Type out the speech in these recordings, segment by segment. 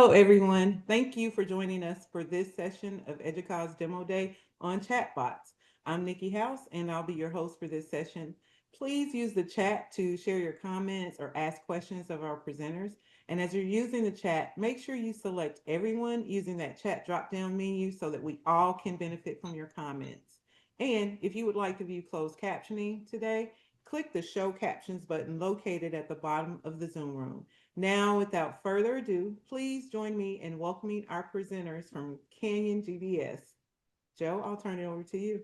Hello, everyone. Thank you for joining us for this session of EDUCAUSE Demo Day on Chatbots. I'm Nikki House, and I'll be your host for this session. Please use the chat to share your comments or ask questions of our presenters. And as you're using the chat, make sure you select everyone using that chat drop-down menu so that we all can benefit from your comments. And if you would like to view closed captioning today, click the Show Captions button located at the bottom of the Zoom room. Now, without further ado, please join me in welcoming our presenters from Canyon GBS. Joe, I'll turn it over to you.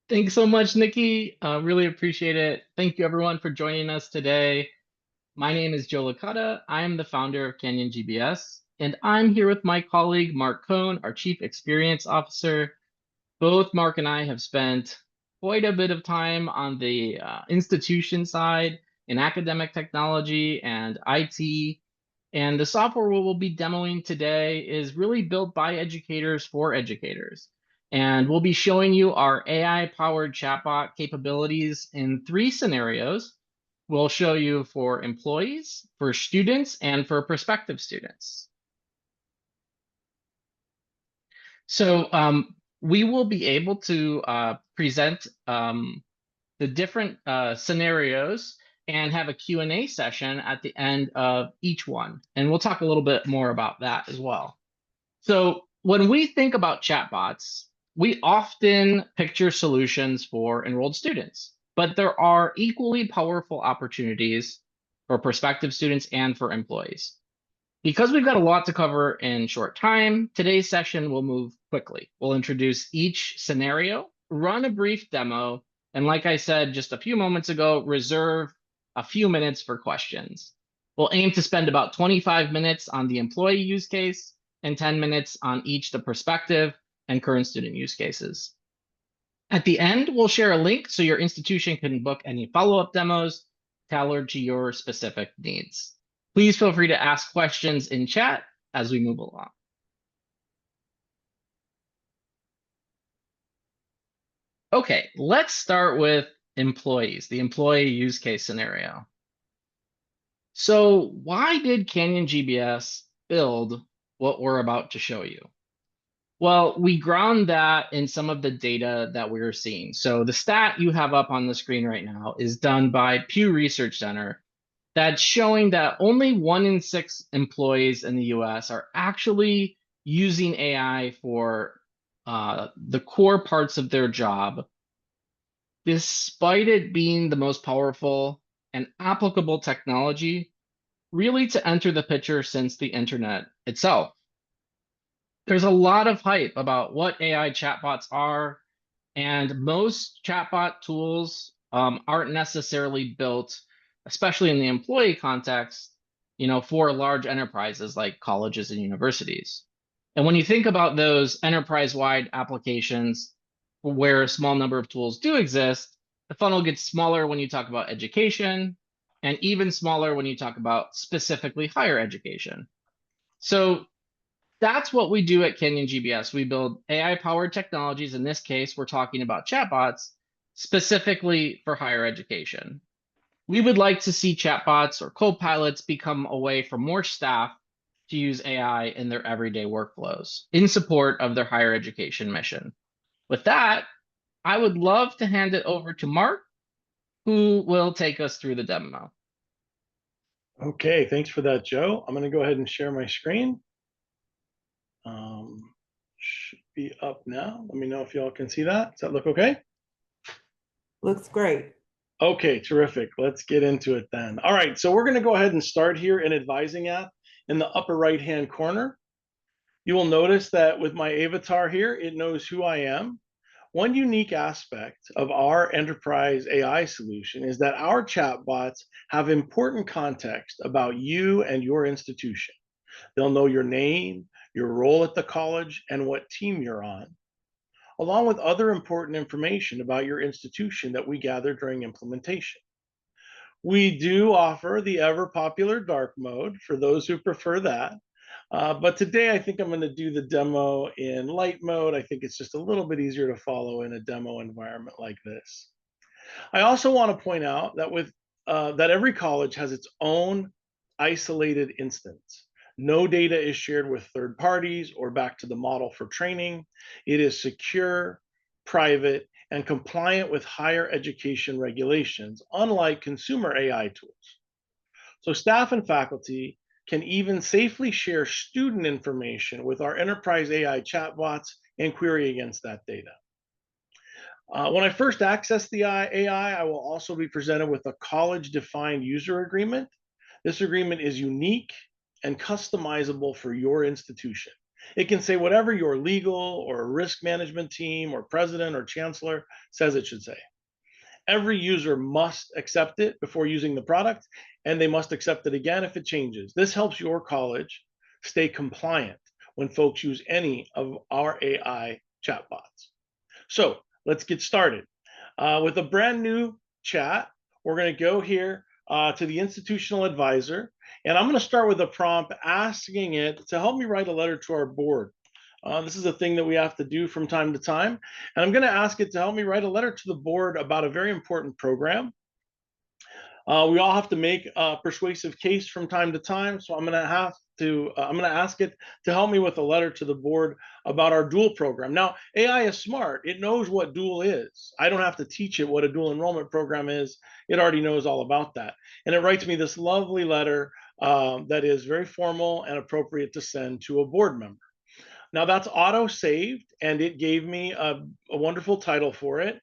Thanks so much, Nikki. Really appreciate it. Thank you, everyone, for joining us today. My name is Joe Licata. I am the founder of Canyon GBS, and I'm here with my colleague, Mark Cohn, our Chief Experience Officer. Both Mark and I have spent quite a bit of time on the institution side in academic technology and IT. And the software we'll be demoing today is really built by educators for educators. And we'll be showing you our AI-powered chatbot capabilities in 3 scenarios. We'll show you for employees, for students, and for prospective students. So we will be able to present the different scenarios and have a Q&A session at the end of each one. And we'll talk a little bit more about that as well. So when we think about chatbots, we often picture solutions for enrolled students, but there are equally powerful opportunities for prospective students and for employees. Because we've got a lot to cover in short time, today's session will move quickly. We'll introduce each scenario, run a brief demo, and like I said just a few moments ago, reserve a few minutes for questions. We'll aim to spend about 25 minutes on the employee use case and 10 minutes on each the prospective and current student use cases. At the end, we'll share a link so your institution can book any follow-up demos tailored to your specific needs. Please feel free to ask questions in chat as we move along. Okay, let's start with employees, the employee use case scenario. So why did Canyon GBS build what we're about to show you? Well, we ground that in some of the data that we're seeing. So the stat you have up on the screen right now is done by Pew Research Center. That's showing that only 1 in 6 employees in the US are actually using AI for the core parts of their job, despite it being the most powerful and applicable technology really to enter the picture since the internet itself. There's a lot of hype about what AI chatbots are, and most chatbot tools aren't necessarily built, especially in the employee context, for large enterprises like colleges and universities. And when you think about those enterprise-wide applications where a small number of tools do exist, the funnel gets smaller when you talk about education, and even smaller when you talk about specifically higher education. So that's what we do at Canyon GBS. We build AI-powered technologies. In this case, we're talking about chatbots specifically for higher education. We would like to see chatbots or co-pilots become a way for more staff to use AI in their everyday workflows in support of their higher education mission. With that, I would love to hand it over to Mark, who will take us through the demo. Okay, thanks for that, Joe. I'm going to go ahead and share my screen. Should be up now. Let me know if y'all can see that. Does that look okay? Looks great. Okay, terrific. Let's get into it then. All right, so we're going to go ahead and start here in Advising app in the upper right-hand corner. You will notice that with my avatar here, it knows who I am. One unique aspect of our enterprise AI solution is that our chatbots have important context about you and your institution. They'll know your name, your role at the college, and what team you're on, along with other important information about your institution that we gather during implementation. We do offer the ever popular dark mode for those who prefer that. But today I think I'm going to do the demo in light mode. I think it's just a little bit easier to follow in a demo environment like this. I also want to point out that that every college has its own isolated instance. No data is shared with third parties or back to the model for training. It is secure, private, and compliant with higher education regulations, unlike consumer AI tools. So staff and faculty can even safely share student information with our enterprise AI chatbots and query against that data. When I first access the AI, I will also be presented with a college-defined user agreement. This agreement is unique and customizable for your institution. It can say whatever your legal or risk management team or president or chancellor says it should say. Every user must accept it before using the product, and they must accept it again if it changes. This helps your college stay compliant when folks use any of our AI chatbots. So let's get started. With a brand new chat, we're going to go here to the institutional advisor, and I'm going to start with a prompt asking it to help me write a letter to our board. This is a thing that we have to do from time to time. And I'm going to ask it to help me write a letter to the board about a very important program. We all have to make a persuasive case from time to time. So I'm going to ask it to help me with a letter to the board about our dual program. Now, AI is smart. It knows what dual is. I don't have to teach it what a dual enrollment program is. It already knows all about that. And it writes me this lovely letter that is very formal and appropriate to send to a board member. Now that's auto saved, and it gave me a wonderful title for it.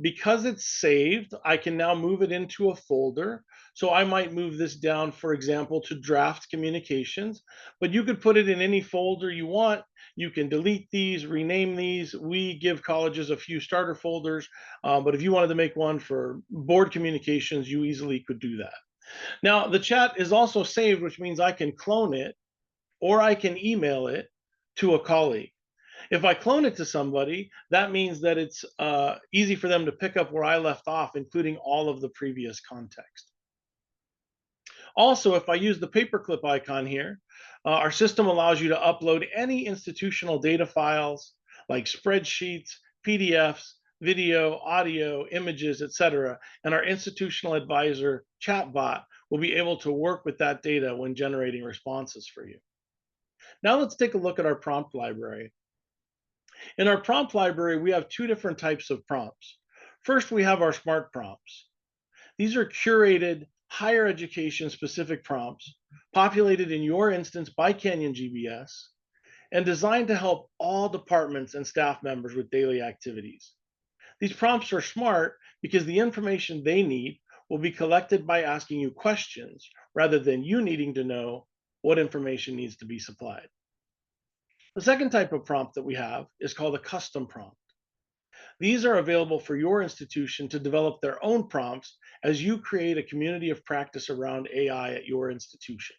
Because it's saved, I can now move it into a folder. So I might move this down, for example, to draft communications, but you could put it in any folder you want. You can delete these, rename these. We give colleges a few starter folders, but if you wanted to make one for board communications, you easily could do that. Now the chat is also saved, which means I can clone it or I can email it to a colleague. If I clone it to somebody, that means that it's easy for them to pick up where I left off, including all of the previous context. Also, if I use the paperclip icon here, our system allows you to upload any institutional data files like spreadsheets, PDFs, video, audio, images, etc. And our institutional advisor chatbot will be able to work with that data when generating responses for you. Now let's take a look at our prompt library. In our prompt library, we have two different types of prompts. First, we have our smart prompts. These are curated higher education specific prompts populated in your instance by Canyon GBS and designed to help all departments and staff members with daily activities. These prompts are smart because the information they need will be collected by asking you questions rather than you needing to know what information needs to be supplied. The second type of prompt that we have is called a custom prompt. These are available for your institution to develop their own prompts as you create a community of practice around AI at your institution.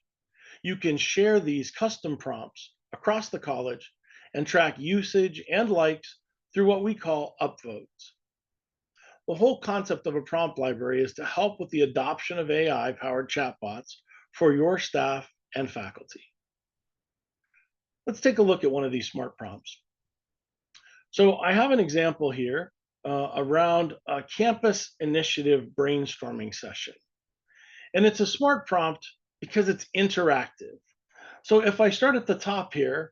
You can share these custom prompts across the college and track usage and likes through what we call upvotes. The whole concept of a prompt library is to help with the adoption of AI-powered chatbots for your staff and faculty. Let's take a look at one of these smart prompts. So I have an example here around a campus initiative brainstorming session. And it's a smart prompt because it's interactive. So if I start at the top here,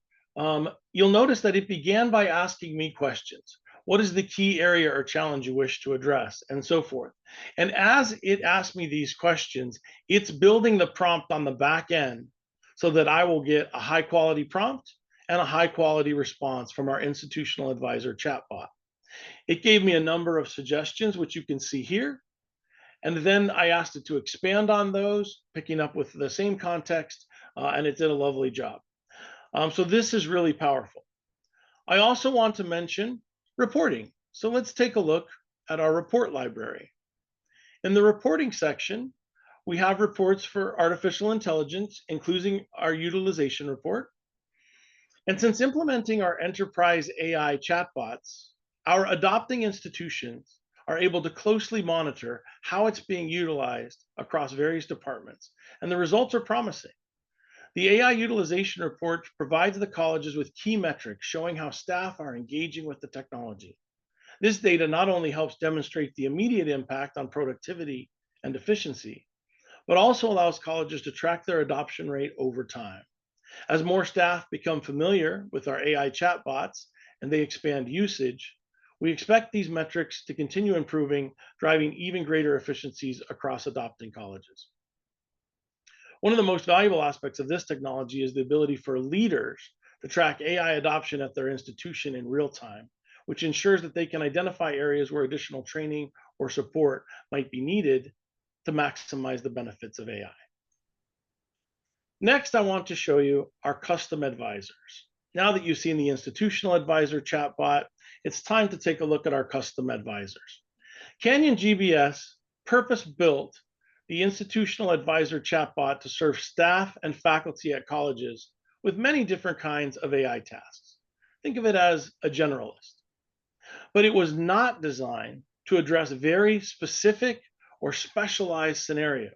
you'll notice that it began by asking me questions. What is the key area or challenge you wish to address, and so forth. And as it asked me these questions, it's building the prompt on the back end so that I will get a high quality prompt and a high quality response from our institutional advisor chatbot. It gave me a number of suggestions, which you can see here. And then I asked it to expand on those, picking up with the same context, and it did a lovely job. So this is really powerful. I also want to mention reporting. So let's take a look at our report library. In the reporting section, we have reports for artificial intelligence, including our utilization report. And since implementing our enterprise AI chatbots, our adopting institutions are able to closely monitor how it's being utilized across various departments, and the results are promising. The AI utilization report provides the colleges with key metrics showing how staff are engaging with the technology. This data not only helps demonstrate the immediate impact on productivity and efficiency, but also allows colleges to track their adoption rate over time. As more staff become familiar with our AI chatbots and they expand usage, we expect these metrics to continue improving, driving even greater efficiencies across adopting colleges. One of the most valuable aspects of this technology is the ability for leaders to track AI adoption at their institution in real time, which ensures that they can identify areas where additional training or support might be needed to maximize the benefits of AI. Next, I want to show you our custom advisors. Now that you've seen the institutional advisor chatbot, it's time to take a look at our custom advisors. Canyon GBS purpose-built the institutional advisor chatbot to serve staff and faculty at colleges with many different kinds of AI tasks. Think of it as a generalist. But it was not designed to address very specific or specialized scenarios.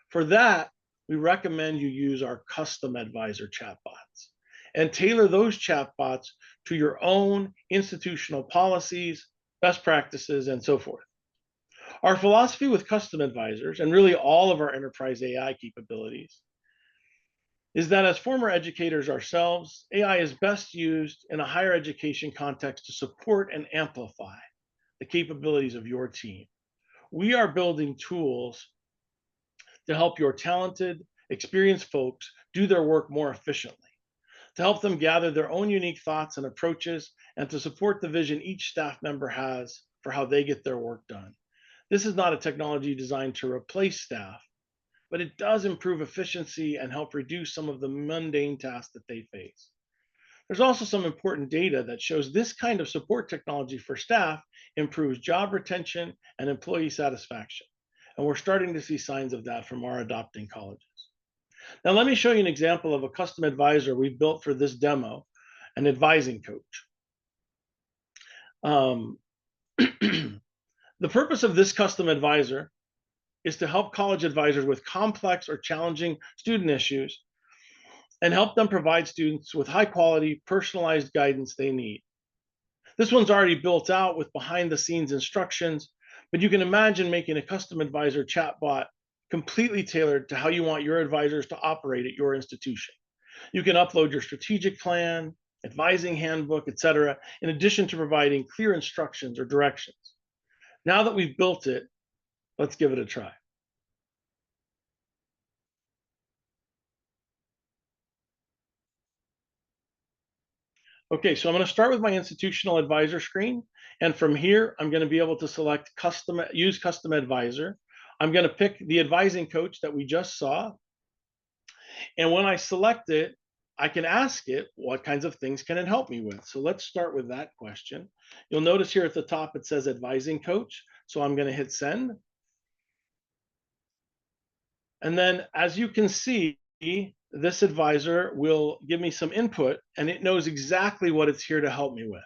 For that, we recommend you use our custom advisor chatbots and tailor those chatbots to your own institutional policies, best practices, and so forth. Our philosophy with custom advisors, and really all of our enterprise AI capabilities, is that as former educators ourselves, AI is best used in a higher education context to support and amplify the capabilities of your team. We are building tools to help your talented, experienced folks do their work more efficiently, to help them gather their own unique thoughts and approaches, and to support the vision each staff member has for how they get their work done. This is not a technology designed to replace staff, but it does improve efficiency and help reduce some of the mundane tasks that they face. There's also some important data that shows this kind of support technology for staff improves job retention and employee satisfaction. And we're starting to see signs of that from our adopting colleges. Now, let me show you an example of a custom advisor we've built for this demo, an advising coach. The purpose of this custom advisor is to help college advisors with complex or challenging student issues and help them provide students with high quality, personalized guidance they need. This one's already built out with behind the scenes instructions, but you can imagine making a custom advisor chatbot completely tailored to how you want your advisors to operate at your institution. You can upload your strategic plan, advising handbook, etc., in addition to providing clear instructions or directions. Now that we've built it, let's give it a try. Okay, so I'm going to start with my institutional advisor screen. And from here, I'm going to be able to select use custom advisor. I'm going to pick the advising coach that we just saw. And when I select it, I can ask it, what kinds of things can it help me with? So let's start with that question. You'll notice here at the top, it says advising coach. So I'm going to hit send. And then as you can see, this advisor will give me some input and it knows exactly what it's here to help me with.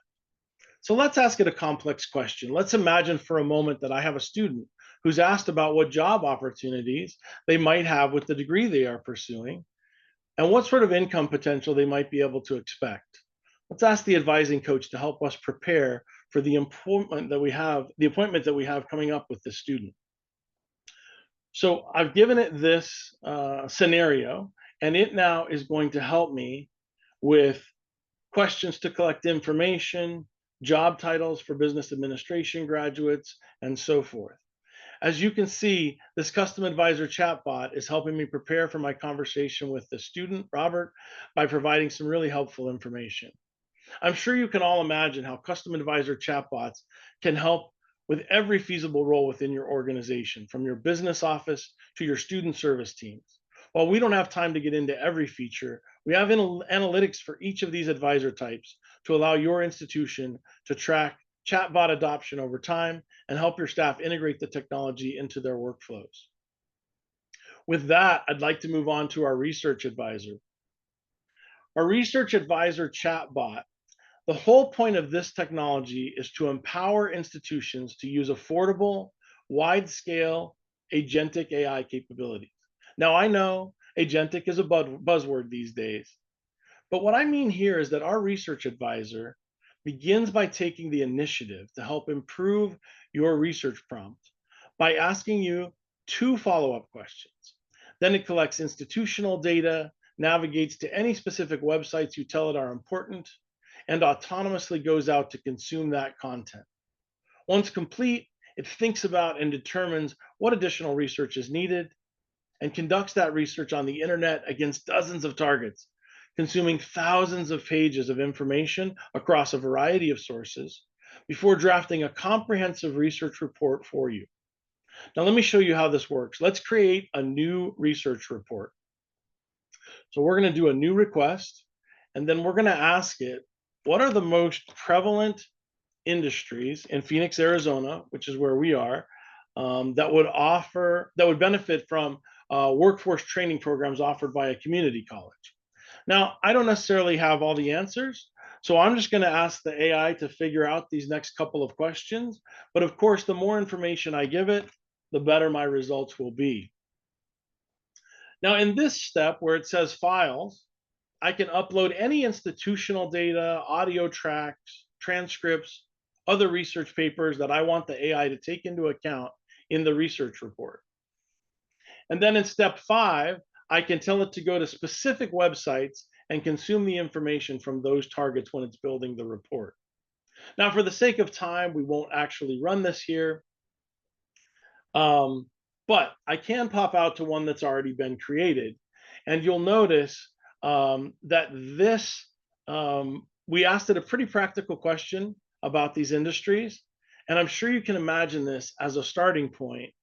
So let's ask it a complex question. Let's imagine for a moment that I have a student who's asked about what job opportunities they might have with the degree they are pursuing and what sort of income potential they might be able to expect. Let's ask the advising coach to help us prepare for the appointment that we have coming up with the student. So I've given it this scenario, and it now is going to help me with questions to collect information, job titles for business administration graduates, and so forth. As you can see, this custom advisor chatbot is helping me prepare for my conversation with the student, Robert, by providing some really helpful information. I'm sure you can all imagine how custom advisor chatbots can help with every feasible role within your organization, from your business office to your student service teams. While we don't have time to get into every feature, we have analytics for each of these advisor types to allow your institution to track chatbot adoption over time and help your staff integrate the technology into their workflows. With that, I'd like to move on to our research advisor. Our research advisor chatbot. The whole point of this technology is to empower institutions to use affordable, wide-scale agentic AI capabilities. Now, I know agentic is a buzzword these days, but what I mean here is that our research advisor begins by taking the initiative to help improve your research prompt by asking you 2 follow-up questions. Then it collects institutional data, navigates to any specific websites you tell it are important, and autonomously goes out to consume that content. Once complete, it thinks about and determines what additional research is needed and conducts that research on the internet against dozens of targets, consuming thousands of pages of information across a variety of sources before drafting a comprehensive research report for you. Now, let me show you how this works. Let's create a new research report. So we're going to do a new request, and then we're going to ask it, what are the most prevalent industries in Phoenix, Arizona, which is where we are, that would benefit from workforce training programs offered by a community college. Now, I don't necessarily have all the answers, so I'm just going to ask the AI to figure out these next couple of questions. But of course, the more information I give it, the better my results will be. Now, in this step where it says files, I can upload any institutional data, audio tracks, transcripts, other research papers that I want the AI to take into account in the research report. And then in step 5, I can tell it to go to specific websites and consume the information from those targets when it's building the report. Now, for the sake of time, we won't actually run this here. But I can pop out to one that's already been created. And you'll notice that we asked it a pretty practical question about these industries. And I'm sure you can imagine this as a starting point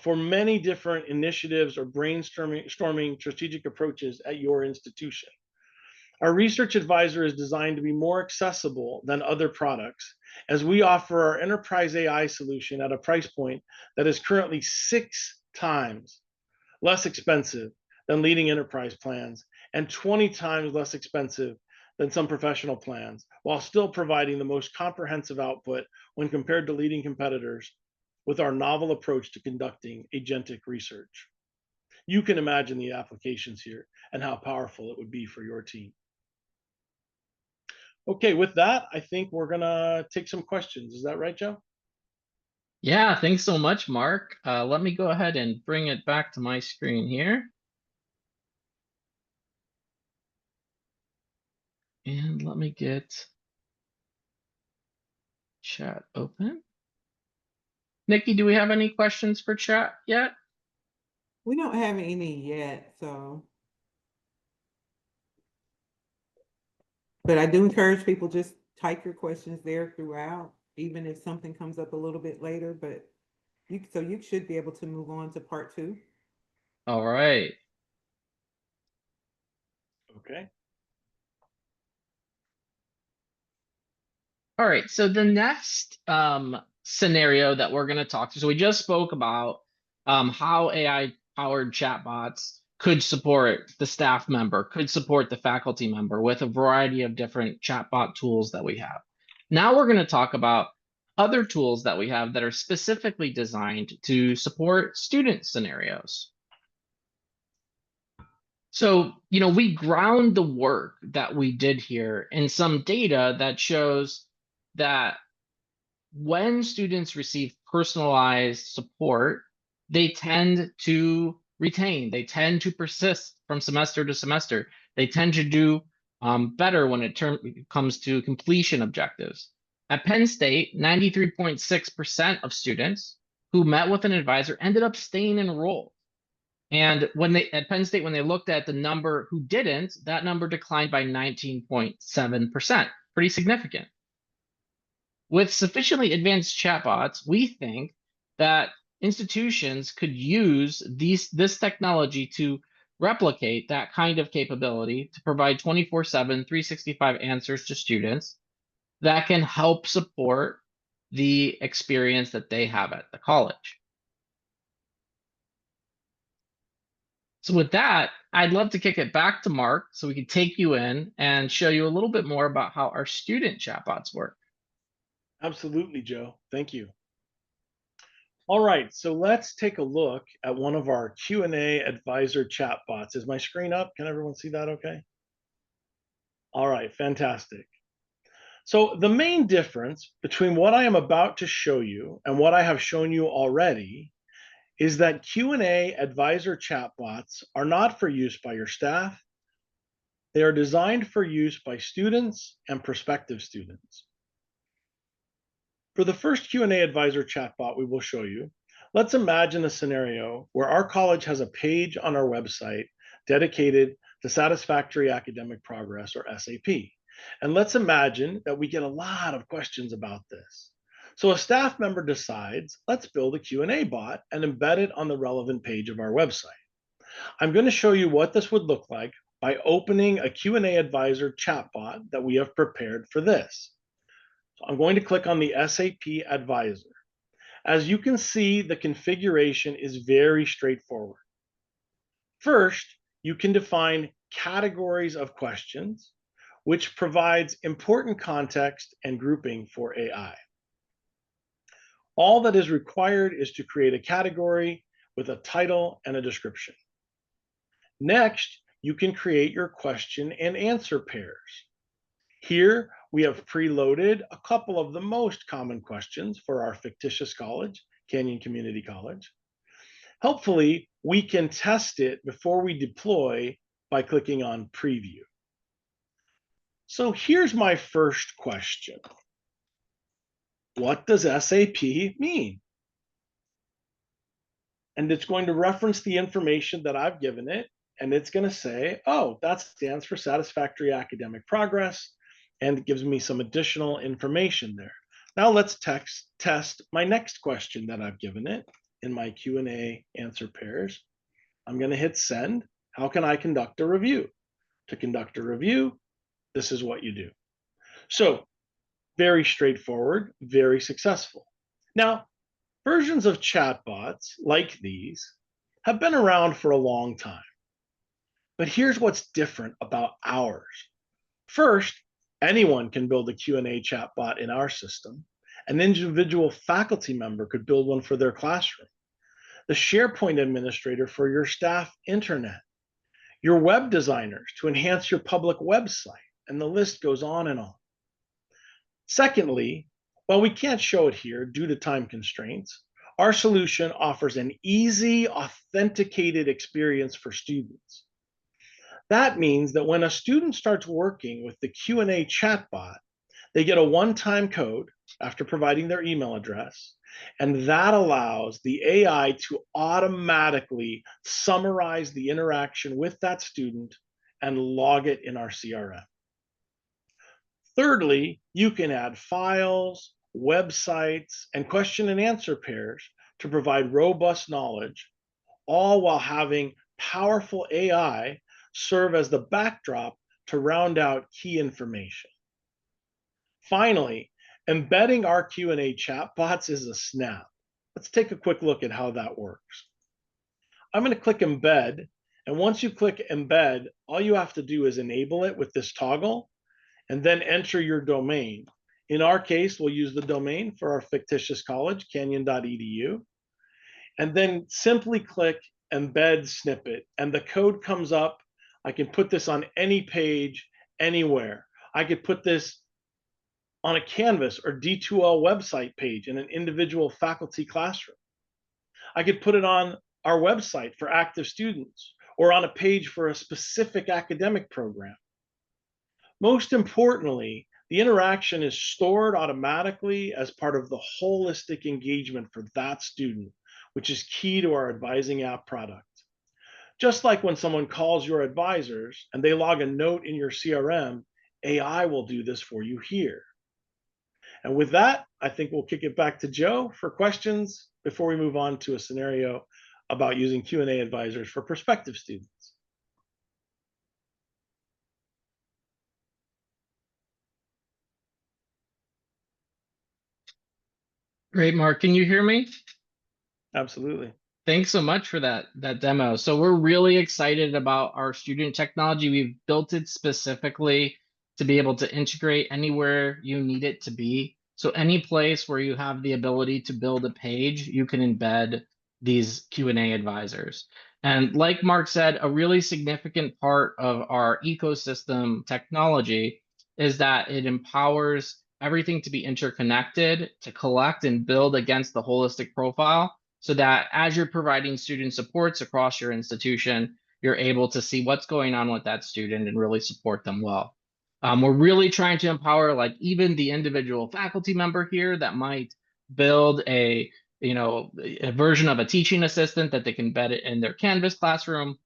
for many different initiatives or brainstorming strategic approaches at your institution. Our research advisor is designed to be more accessible than other products, as we offer our enterprise AI solution at a price point that is currently 6 times less expensive than leading enterprise plans and 20 times less expensive than some professional plans, while still providing the most comprehensive output when compared to leading competitors with our novel approach to conducting agentic research. You can imagine the applications here and how powerful it would be for your team. Okay, with that, I think we're gonna take some questions. Is that right, Joe? Yeah, thanks so much, Mark. Let me go ahead and bring it back to my screen here. And let me get chat open. Nikki, do we have any questions for chat yet? We don't have any yet, so. But I do encourage people, just type your questions there throughout, even if something comes up a little bit later, but you should be able to move on to part 2. All right. Okay. All right, so the next scenario that we're going to talk to, so we just spoke about how AI-powered chatbots could support the staff member, could support the faculty member with a variety of different chatbot tools that we have. Now we're going to talk about other tools that we have that are specifically designed to support student scenarios. So, we ground the work that we did here in some data that shows that when students receive personalized support, they tend to retain, they tend to persist from semester to semester. They tend to do better when it comes to completion objectives. At Penn State, 93.6% of students who met with an advisor ended up staying enrolled. And at Penn State, when they looked at the number who didn't, that number declined by 19.7%, pretty significant. With sufficiently advanced chatbots, we think that institutions could use this technology to replicate that kind of capability to provide 24/7, 365 answers to students that can help support the experience that they have at the college. So with that, I'd love to kick it back to Mark so we can take you in and show you a little bit more about how our student chatbots work. Absolutely, Joe. Thank you. All right, so let's take a look at one of our Q&A advisor chatbots. Is my screen up? Can everyone see that okay? All right, fantastic. So the main difference between what I am about to show you and what I have shown you already is that Q&A advisor chatbots are not for use by your staff They are designed for use by students and prospective students. For the first Q&A advisor chatbot we will show you, let's imagine a scenario where our college has a page on our website dedicated to satisfactory academic progress, or SAP. And let's imagine that we get a lot of questions about this. So a staff member decides, let's build a Q&A bot and embed it on the relevant page of our website. I'm going to show you what this would look like by opening a Q&A advisor chatbot that we have prepared for this. So I'm going to click on the SAP Advisor. As you can see, the configuration is very straightforward. First, you can define categories of questions, which provides important context and grouping for AI. All that is required is to create a category with a title and a description. Next, you can create your question and answer pairs. Here, we have preloaded a couple of the most common questions for our fictitious college, Canyon Community College. Hopefully, we can test it before we deploy by clicking on Preview. So here's my first question. What does SAP mean? And it's going to reference the information that I've given it, and it's going to say, oh, that stands for satisfactory academic progress, and it gives me some additional information there. Now let's test my next question that I've given it in my Q&A answer pairs. I'm going to hit send. How can I conduct a review? To conduct a review, this is what you do. So very straightforward, very successful. Now, versions of chatbots like these have been around for a long time. But here's what's different about ours. First, anyone can build a Q&A chatbot in our system. An individual faculty member could build one for their classroom. The SharePoint administrator for your staff intranet. Your web designers to enhance your public website, and the list goes on and on. Secondly, while we can't show it here due to time constraints, our solution offers an easy, authenticated experience for students. That means that when a student starts working with the Q&A chatbot, they get a one-time code after providing their email address, and that allows the AI to automatically summarize the interaction with that student and log it in our CRM. Thirdly, you can add files, websites, and question and answer pairs to provide robust knowledge, all while having powerful AI serve as the backdrop to round out key information. Finally, embedding our Q&A chatbots is a snap. Let's take a quick look at how that works. I'm going to click embed, and once you click embed, all you have to do is enable it with this toggle and then enter your domain. In our case, we'll use the domain for our fictitious college, canyon.edu, and then simply click embed snippet, and the code comes up. I can put this on any page, anywhere. I could put this on a Canvas or D2L website page in an individual faculty classroom. I could put it on our website for active students or on a page for a specific academic program. Most importantly, the interaction is stored automatically as part of the holistic engagement for that student, which is key to our advising app product. Just like when someone calls your advisors and they log a note in your CRM, AI will do this for you here. And with that, I think we'll kick it back to Joe for questions before we move on to a scenario about using Q&A advisors for prospective students. Great, Mark. Can you hear me? Absolutely. Thanks so much for that demo. So we're really excited about our student technology. We've built it specifically to be able to integrate anywhere you need it to be. So any place where you have the ability to build a page, you can embed these Q&A advisors. And like Mark said, a really significant part of our ecosystem technology is that it empowers everything to be interconnected, to collect and build against the holistic profile, so that as you're providing student supports across your institution, you're able to see what's going on with that student and really support them well. We're really trying to empower like even the individual faculty member here that might build a version of a teaching assistant that they can embed it in their Canvas classroom,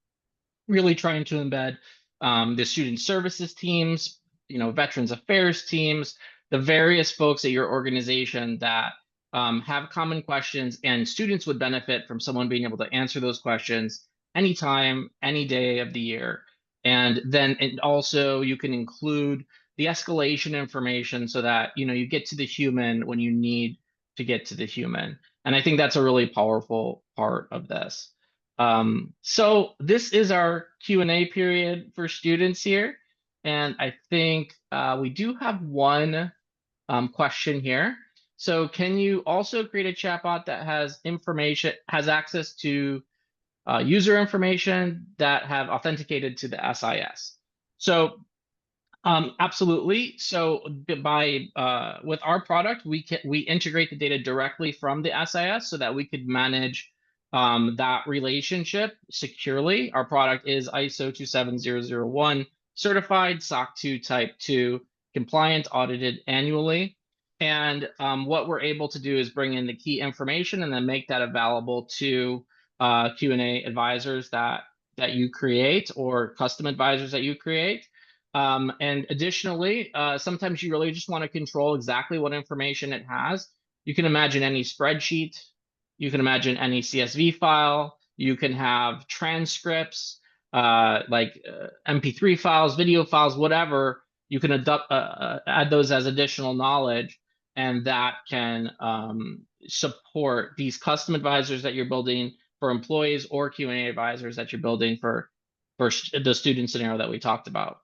really trying to embed the student services teams, veterans affairs teams, the various folks at your organization that have common questions, and students would benefit from someone being able to answer those questions anytime, any day of the year. And then also you can include the escalation information so that you get to the human when you need to get to the human. And I think that's a really powerful part of this. So this is our Q&A period for students here. And I think we do have one question here. So can you also create a chatbot that has access to user information that have authenticated to the SIS? So absolutely. So with our product, we integrate the data directly from the SIS so that we could manage that relationship securely. Our product is ISO 27001 certified, SOC 2 Type 2 compliant, audited annually. And what we're able to do is bring in the key information and then make that available to Q&A advisors that you create or custom advisors that you create. And additionally, sometimes you really just want to control exactly what information it has. You can imagine any spreadsheet, you can imagine any CSV file, you can have transcripts, MP3 files, video files, whatever. You can add those as additional knowledge, and that can support these custom advisors that you're building for employees or Q&A advisors that you're building for the student scenario that we talked about.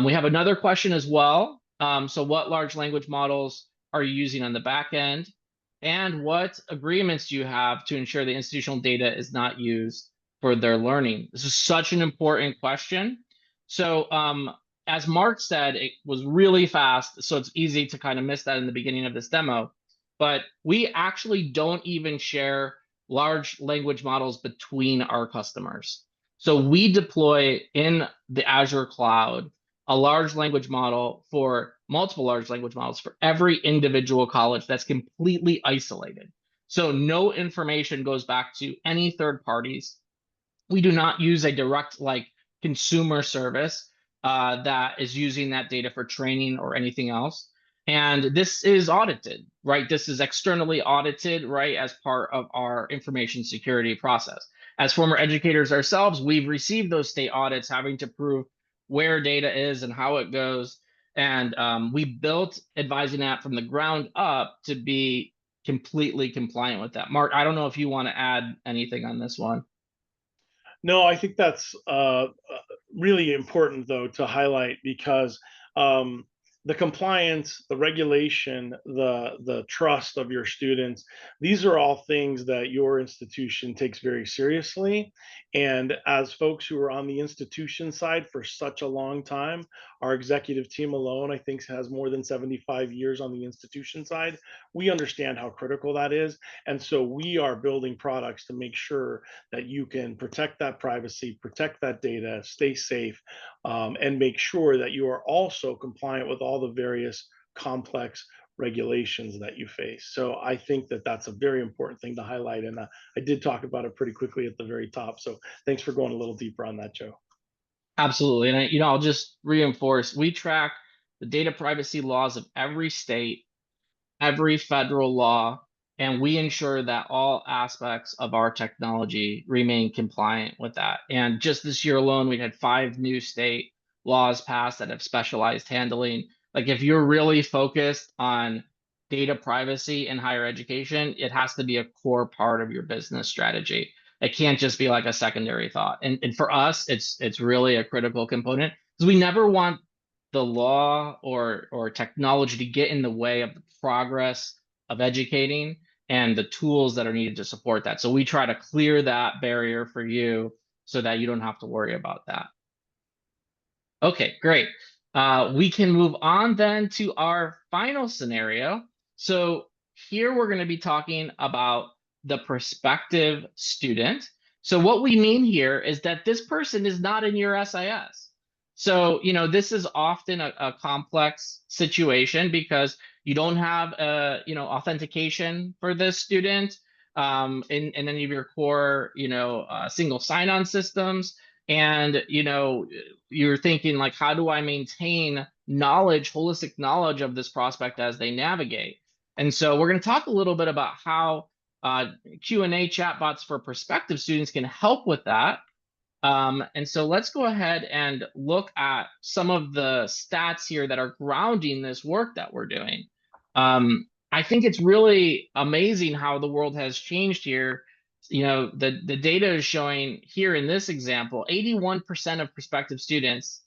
We have another question as well. So what large language models are you using on the back end? And what agreements do you have to ensure the institutional data is not used for their learning? This is such an important question. So as Mark said, it was really fast, so it's easy to kind of miss that in the beginning of this demo. But we actually don't even share large language models between our customers. So we deploy in the Azure cloud a large language model for multiple large language models for every individual college that's completely isolated. So no information goes back to any third parties. We do not use a direct consumer service that is using that data for training or anything else. And this is audited, right? This is externally audited, right, as part of our information security process. As former educators ourselves, we've received those state audits having to prove where data is and how it goes. And we built Advising App from the ground up to be completely compliant with that. Mark, I don't know if you want to add anything on this one. No, I think that's really important, though, to highlight because the compliance, the regulation, the trust of your students, these are all things that your institution takes very seriously. And as folks who are on the institution side for such a long time, our executive team alone, I think, has more than 75 years on the institution side. We understand how critical that is. And so we are building products to make sure that you can protect that privacy, protect that data, stay safe, and make sure that you are also compliant with all the various complex regulations that you face. So I think that that's a very important thing to highlight. And I did talk about it pretty quickly at the very top. So thanks for going a little deeper on that, Joe. Absolutely. And I'll just reinforce, we track the data privacy laws of every state, every federal law, and we ensure that all aspects of our technology remain compliant with that. And just this year alone, we had 5 new state laws passed that have specialized handling. Like if you're really focused on data privacy in higher education, it has to be a core part of your business strategy. It can't just be like a secondary thought. And for us, it's really a critical component because we never want the law or technology to get in the way of the progress of educating and the tools that are needed to support that. So we try to clear that barrier for you so that you don't have to worry about that. Okay, great. We can move on then to our final scenario. So here we're going to be talking about the prospective student. So what we mean here is that this person is not in your SIS. So, this is often a complex situation because you don't have authentication for this student in any of your core, single sign-on systems. And, you're thinking like, how do I maintain knowledge, holistic knowledge of this prospect as they navigate? And so we're going to talk a little bit about how Q&A chatbots for prospective students can help with that. And so let's go ahead and look at some of the stats here that are grounding this work that we're doing. I think it's really amazing how the world has changed here. The data is showing here in this example, 81% of prospective students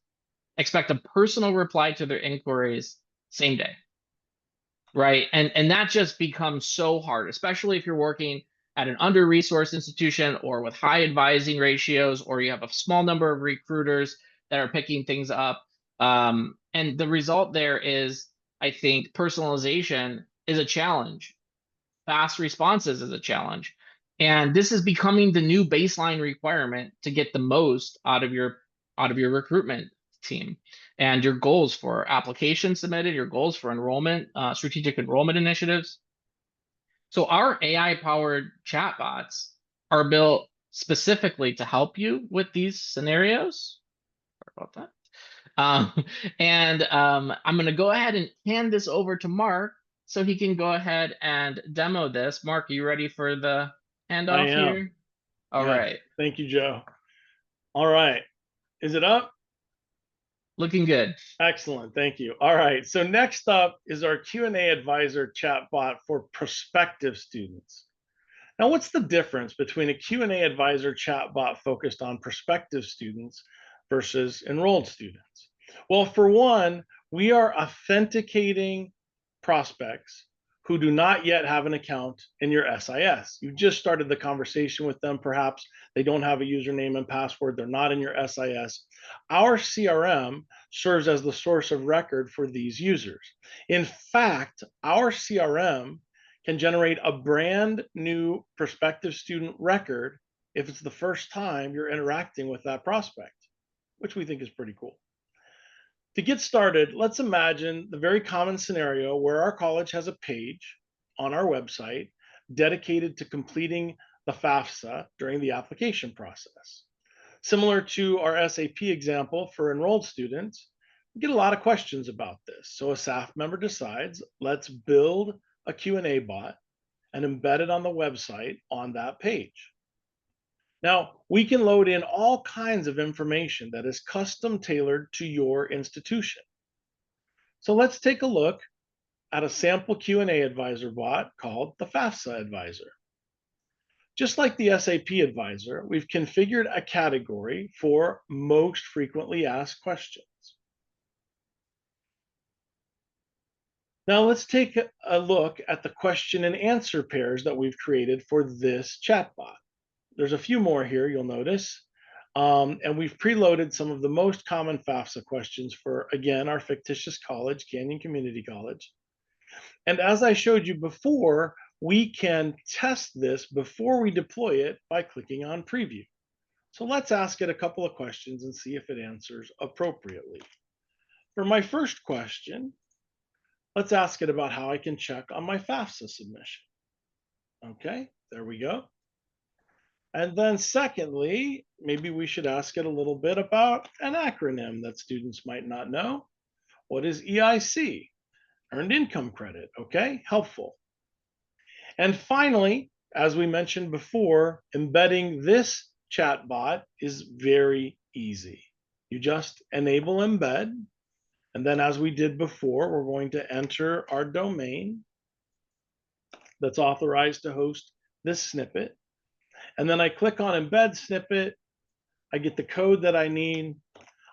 expect a personal reply to their inquiries same day. Right. And that just becomes so hard, especially if you're working at an under-resourced institution or with high advising ratios, or you have a small number of recruiters that are picking things up. And the result there is, I think, personalization is a challenge. Fast responses is a challenge. And this is becoming the new baseline requirement to get the most out of your recruitment team and your goals for applications submitted, your goals for enrollment, strategic enrollment initiatives. So our AI-powered chatbots are built specifically to help you with these scenarios. Sorry about that. I'm going to go ahead and hand this over to Mark so he can go ahead and demo this. Mark, are you ready for the handoff I am. here? All Yes. right. Thank you, Joe. All right. Is it up? Looking good. Excellent. Thank you. All right. So next up is our Q&A advisor chatbot for prospective students. Now, what's the difference between a Q&A advisor chatbot focused on prospective students versus enrolled students? Well, for one, we are authenticating prospects who do not yet have an account in your SIS. You just started the conversation with them. Perhaps they don't have a username and password. They're not in your SIS. Our CRM serves as the source of record for these users. In fact, our CRM can generate a brand new prospective student record if it's the first time you're interacting with that prospect, which we think is pretty cool. To get started, let's imagine the very common scenario where our college has a page on our website dedicated to completing the FAFSA during the application process. Similar to our SAP example for enrolled students, we get a lot of questions about this. So a staff member decides, let's build a Q&A bot and embed it on the website on that page. Now, we can load in all kinds of information that is custom tailored to your institution. So let's take a look at a sample Q&A advisor bot called the FAFSA advisor. Just like the SAP advisor, we've configured a category for most frequently asked questions. Now let's take a look at the question and answer pairs that we've created for this chatbot. There's a few more here, you'll notice. And we've preloaded some of the most common FAFSA questions for, again, our fictitious college, Canyon Community College. And as I showed you before, we can test this before we deploy it by clicking on preview. So let's ask it a couple of questions and see if it answers appropriately. For my first question, let's ask it about how I can check on my FAFSA submission. Okay, there we go. And then secondly, maybe we should ask it a little bit about an acronym that students might not know. What is EIC? Earned income credit, okay, helpful. And finally, as we mentioned before, embedding this chatbot is very easy. You just enable embed, and then as we did before, we're going to enter our domain that's authorized to host this snippet. And then I click on embed snippet. I get the code that I need.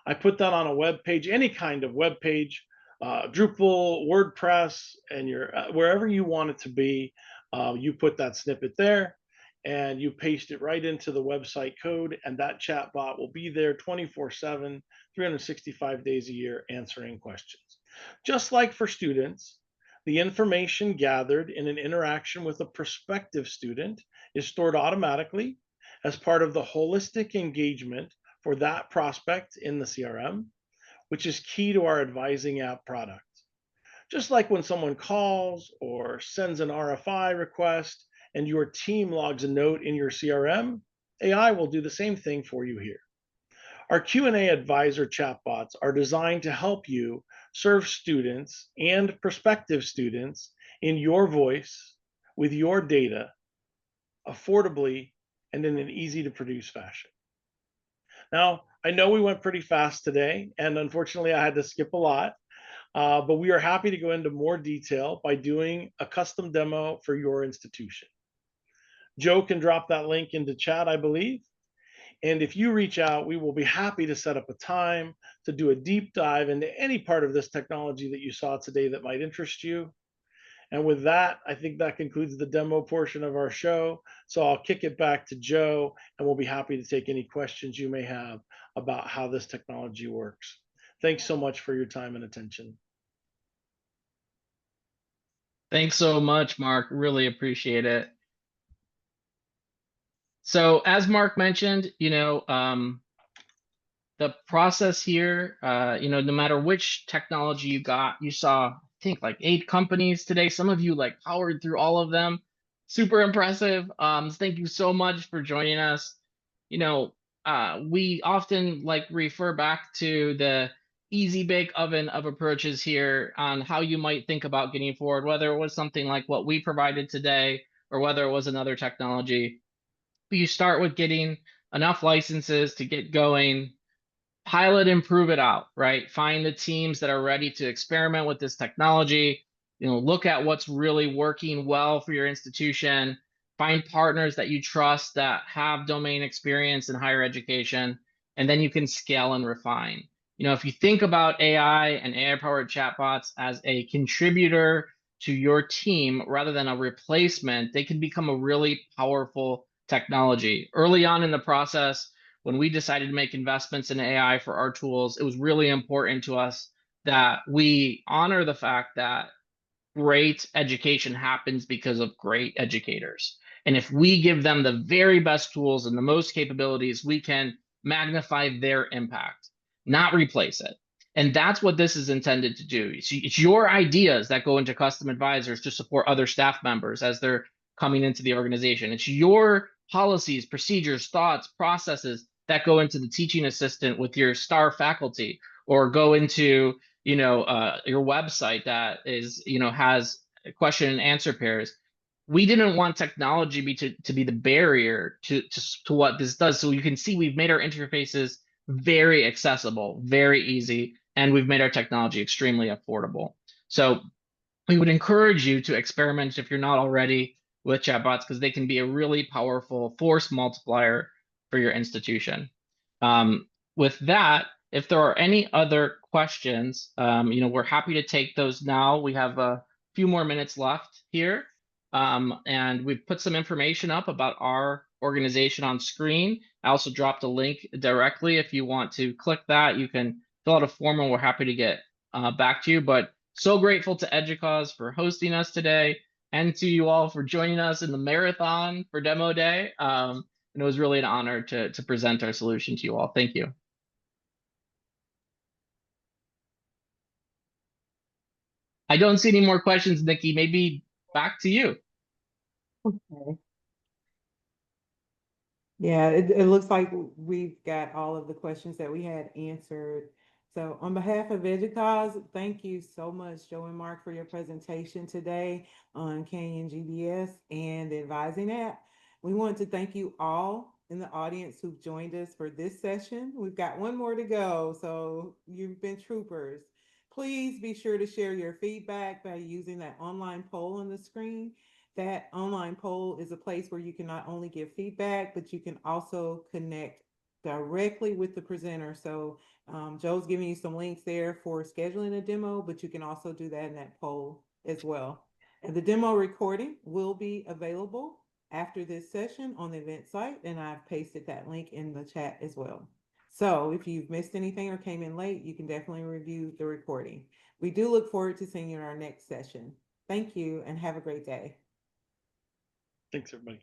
I put that on a web page, any kind of web page, Drupal, WordPress, and your wherever you want it to be. You put that snippet there and you paste it right into the website code, and that chatbot will be there 24/7, 365 days a year answering questions. Just like for students, the information gathered in an interaction with a prospective student is stored automatically as part of the holistic engagement for that prospect in the CRM, which is key to our advising app product. Just like when someone calls or sends an RFI request and your team logs a note in your CRM, AI will do the same thing for you here. Our Q&A advisor chatbots are designed to help you serve students and prospective students in your voice with your data affordably and in an easy to produce fashion. Now, I know we went pretty fast today, and unfortunately I had to skip a lot, but we are happy to go into more detail by doing a custom demo for your institution. Joe can drop that link into chat, I believe. And if you reach out, we will be happy to set up a time to do a deep dive into any part of this technology that you saw today that might interest you. And with that, I think that concludes the demo portion of our show. So I'll kick it back to Joe, and we'll be happy to take any questions you may have about how this technology works. Thanks so much for your time and attention. Thanks so much, Mark. Really appreciate it. So as Mark mentioned, the process here, no matter which technology you saw, I think like 8 companies today. Some of you like powered through all of them. Super impressive. Thank you so much for joining us. We often like refer back to the easy bake oven of approaches here on how you might think about getting forward, whether it was something like what we provided today or whether it was another technology. But you start with getting enough licenses to get going, pilot and prove it out, right? Find the teams that are ready to experiment with this technology, look at what's really working well for your institution, find partners that you trust that have domain experience in higher education, and then you can scale and refine. If you think about AI and AI-powered chatbots as a contributor to your team rather than a replacement, they can become a really powerful technology. Early on in the process, when we decided to make investments in AI for our tools, it was really important to us that we honor the fact that great education happens because of great educators. And if we give them the very best tools and the most capabilities, we can magnify their impact, not replace it. And that's what this is intended to do. It's your ideas that go into custom advisors to support other staff members as they're coming into the organization. It's your policies, procedures, thoughts, processes that go into the teaching assistant with your star faculty, or go into your website that is has question and answer pairs. We didn't want technology to be the barrier to what this does. So you can see we've made our interfaces very accessible, very easy, and we've made our technology extremely affordable. So we would encourage you to experiment if you're not already with chatbots, because they can be a really powerful force multiplier for your institution. With that, if there are any other questions, we're happy to take those now. We have a few more minutes left here. And we've put some information up about our organization on screen. I also dropped a link directly. If you want to click that, you can fill out a form and we're happy to get back to you. But so grateful to EDUCAUSE for hosting us today, and to you all for joining us in the marathon for Demo Day. And it was really an honor to present our solution to you all. Thank you. I don't see any more questions, Nikki. Maybe back to you. Okay. Yeah, it looks like we've got all of the questions that we had answered. So on behalf of EDUCAUSE, thank you so much, Joe and Mark, for your presentation today on Canyon GBS and the advising app. We want to thank you all in the audience who've joined us for this session. We've got one more to go, so you've been troopers. Please be sure to share your feedback by using that online poll on the screen. That online poll is a place where you can not only give feedback, but you can also connect directly with the presenter. So Joe's giving you some links there for scheduling a demo, but you can also do that in that poll as well. And the demo recording will be available after this session on the event site, and I've pasted that link in the chat as well. So if you've missed anything or came in late, you can definitely review the recording. We do look forward to seeing you in our next session. Thank you and have a great day. Thanks, everybody.